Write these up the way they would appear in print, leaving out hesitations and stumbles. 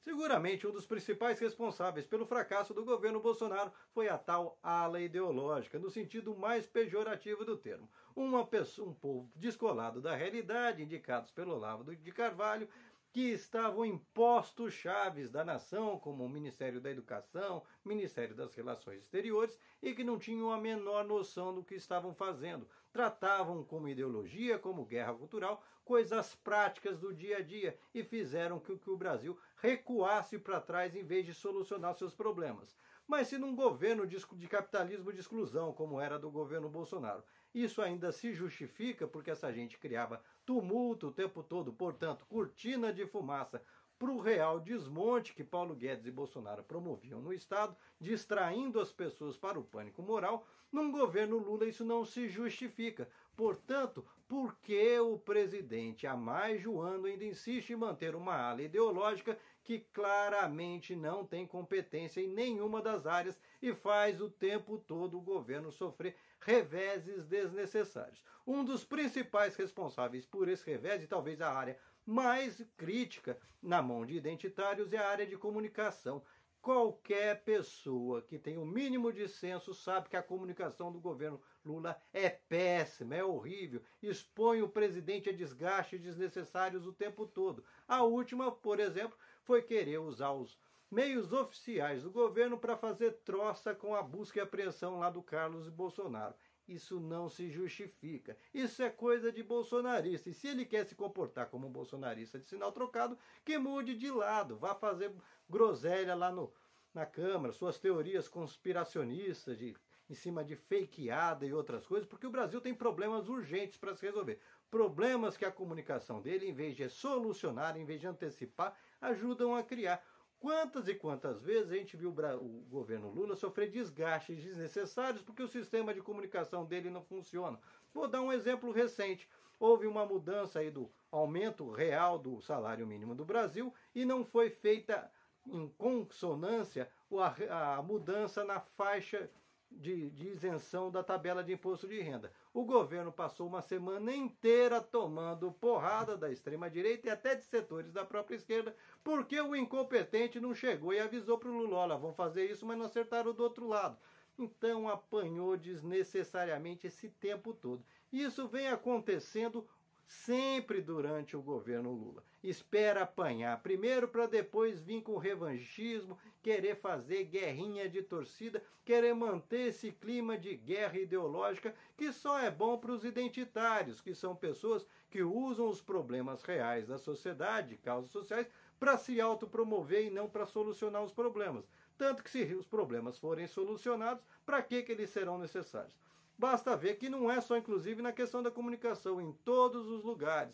Seguramente um dos principais responsáveis pelo fracasso do governo Bolsonaro foi a tal ala ideológica, no sentido mais pejorativo do termo. Um povo descolado da realidade, indicados pelo Olavo de Carvalho, que estavam em postos chaves da nação, como o Ministério da Educação, Ministério das Relações Exteriores, e que não tinham a menor noção do que estavam fazendo. Tratavam como ideologia, como guerra cultural, coisas práticas do dia a dia e fizeram que o Brasil recuasse para trás em vez de solucionar seus problemas. Mas se num governo de capitalismo de exclusão, como era do governo Bolsonaro, isso ainda se justifica porque essa gente criava tumulto o tempo todo, portanto, cortina de fumaça para o real desmonte que Paulo Guedes e Bolsonaro promoviam no Estado, distraindo as pessoas para o pânico moral, num governo Lula isso não se justifica. Portanto, por que o presidente há mais de um ano ainda insiste em manter uma ala ideológica que claramente não tem competência em nenhuma das áreas e faz o tempo todo o governo sofrer reveses desnecessários? Um dos principais responsáveis por esse revés, e talvez a área mais crítica na mão de identitários, é a área de comunicação. Qualquer pessoa que tem o mínimo de senso sabe que a comunicação do governo Lula é péssima, é horrível, expõe o presidente a desgastes desnecessários o tempo todo. A última, por exemplo, foi querer usar os meios oficiais do governo para fazer troça com a busca e apreensão lá do Carlos Bolsonaro. Isso não se justifica. Isso é coisa de bolsonarista. E se ele quer se comportar como um bolsonarista de sinal trocado, que mude de lado. Vá fazer groselha lá na Câmara, suas teorias conspiracionistas em cima de fakeada e outras coisas, porque o Brasil tem problemas urgentes para se resolver. Problemas que a comunicação dele, em vez de solucionar, em vez de antecipar, ajudam a criar. Quantas e quantas vezes a gente viu o governo Lula sofrer desgastes desnecessários porque o sistema de comunicação dele não funciona? Vou dar um exemplo recente. Houve uma mudança aí do aumento real do salário mínimo do Brasil e não foi feita em consonância a mudança na faixa de isenção da tabela de imposto de renda. O governo passou uma semana inteira tomando porrada da extrema-direita e até de setores da própria esquerda, porque o incompetente não chegou e avisou para o Lula: olha, vão fazer isso, mas não acertaram do outro lado. Então apanhou desnecessariamente esse tempo todo. Isso vem acontecendo sempre durante o governo Lula. Espera apanhar primeiro para depois vir com revanchismo, querer fazer guerrinha de torcida, querer manter esse clima de guerra ideológica que só é bom para os identitários, que são pessoas que usam os problemas reais da sociedade, causas sociais, para se autopromover e não para solucionar os problemas. Tanto que se os problemas forem solucionados, para que eles serão necessários? Basta ver que não é só, inclusive, na questão da comunicação, em todos os lugares,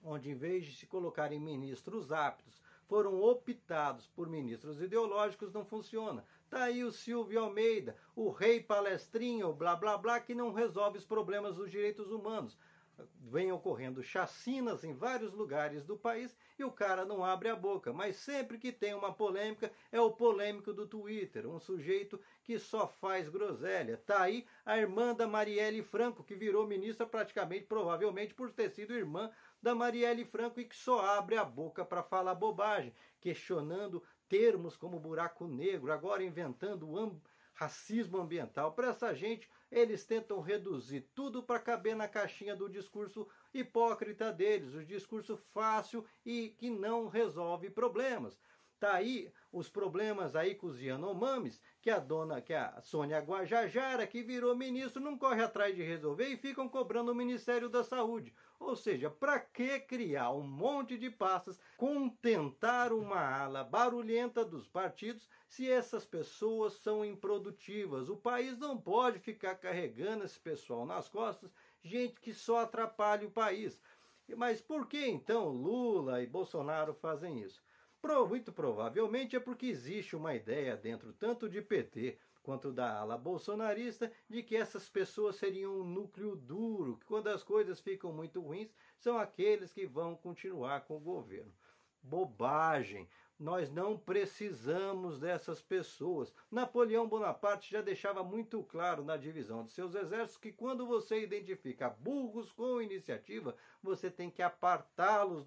onde em vez de se colocarem ministros aptos, foram optados por ministros ideológicos, não funciona. Está aí o Silvio Almeida, o rei palestrinho, blá blá blá, que não resolve os problemas dos direitos humanos. Vem ocorrendo chacinas em vários lugares do país e o cara não abre a boca. Mas sempre que tem uma polêmica, é o polêmico do Twitter, um sujeito que só faz groselha. Tá aí a irmã da Marielle Franco, que virou ministra praticamente, provavelmente, por ter sido irmã da Marielle Franco e que só abre a boca para falar bobagem, questionando termos como buraco negro, agora inventando racismo ambiental. Para essa gente, eles tentam reduzir tudo para caber na caixinha do discurso hipócrita deles, o discurso fácil e que não resolve problemas. Tá aí os problemas aí com os Yanomamis, que a Sônia Guajajara, que virou ministro, não corre atrás de resolver e ficam cobrando o Ministério da Saúde. Ou seja, para que criar um monte de pastas, contentar uma ala barulhenta dos partidos, se essas pessoas são improdutivas? O país não pode ficar carregando esse pessoal nas costas, gente que só atrapalha o país. Mas por que então Lula e Bolsonaro fazem isso? Muito provavelmente é porque existe uma ideia dentro tanto de PT quanto da ala bolsonarista de que essas pessoas seriam um núcleo duro, que quando as coisas ficam muito ruins, são aqueles que vão continuar com o governo. Bobagem! Nós não precisamos dessas pessoas. Napoleão Bonaparte já deixava muito claro na divisão de seus exércitos que quando você identifica burros com iniciativa, você tem que apartá-los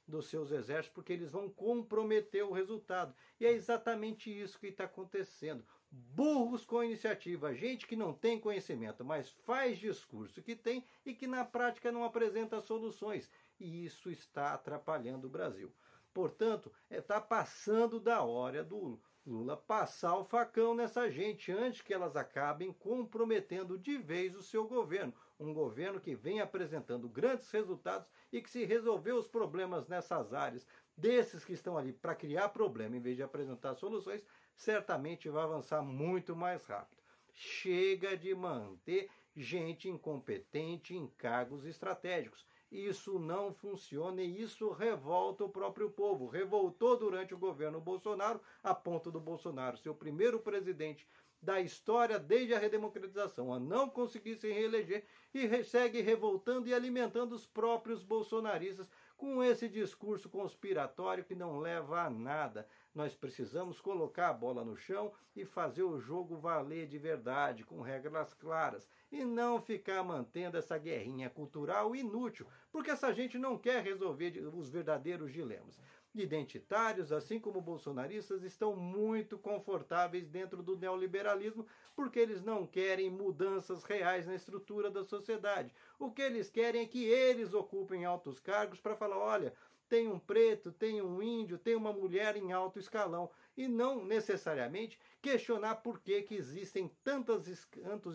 dos seus exércitos, porque eles vão comprometer o resultado. E é exatamente isso que está acontecendo. Burros com iniciativa, gente que não tem conhecimento, mas faz discurso que tem e que na prática não apresenta soluções. E isso está atrapalhando o Brasil. Portanto, está passando da hora do Lula passar o facão nessa gente antes que elas acabem comprometendo de vez o seu governo. Um governo que vem apresentando grandes resultados e que, se resolver os problemas nessas áreas, desses que estão ali para criar problema em vez de apresentar soluções, certamente vai avançar muito mais rápido. Chega de manter gente incompetente em cargos estratégicos. Isso não funciona e isso revolta o próprio povo. Revoltou durante o governo Bolsonaro, a ponto do Bolsonaro ser o primeiro presidente da história desde a redemocratização a não conseguir se reeleger e segue revoltando e alimentando os próprios bolsonaristas com esse discurso conspiratório que não leva a nada. Nós precisamos colocar a bola no chão e fazer o jogo valer de verdade, com regras claras, e não ficar mantendo essa guerrinha cultural inútil, porque essa gente não quer resolver os verdadeiros dilemas. Identitários, assim como bolsonaristas, estão muito confortáveis dentro do neoliberalismo porque eles não querem mudanças reais na estrutura da sociedade. O que eles querem é que eles ocupem altos cargos para falar, olha, tem um preto, tem um índio, tem uma mulher em alto escalão, e não necessariamente questionar por que existem tantos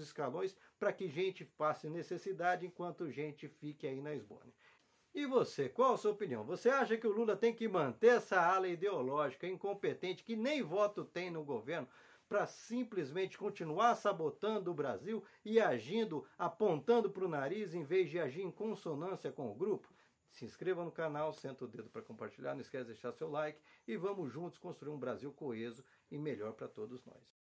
escalões para que gente passe necessidade enquanto gente fique aí na esbórnia. E você, qual a sua opinião? Você acha que o Lula tem que manter essa ala ideológica incompetente, que nem voto tem no governo, para simplesmente continuar sabotando o Brasil e agindo, apontando para o nariz, em vez de agir em consonância com o grupo? Se inscreva no canal, senta o dedo para compartilhar, não esquece de deixar seu like e vamos juntos construir um Brasil coeso e melhor para todos nós.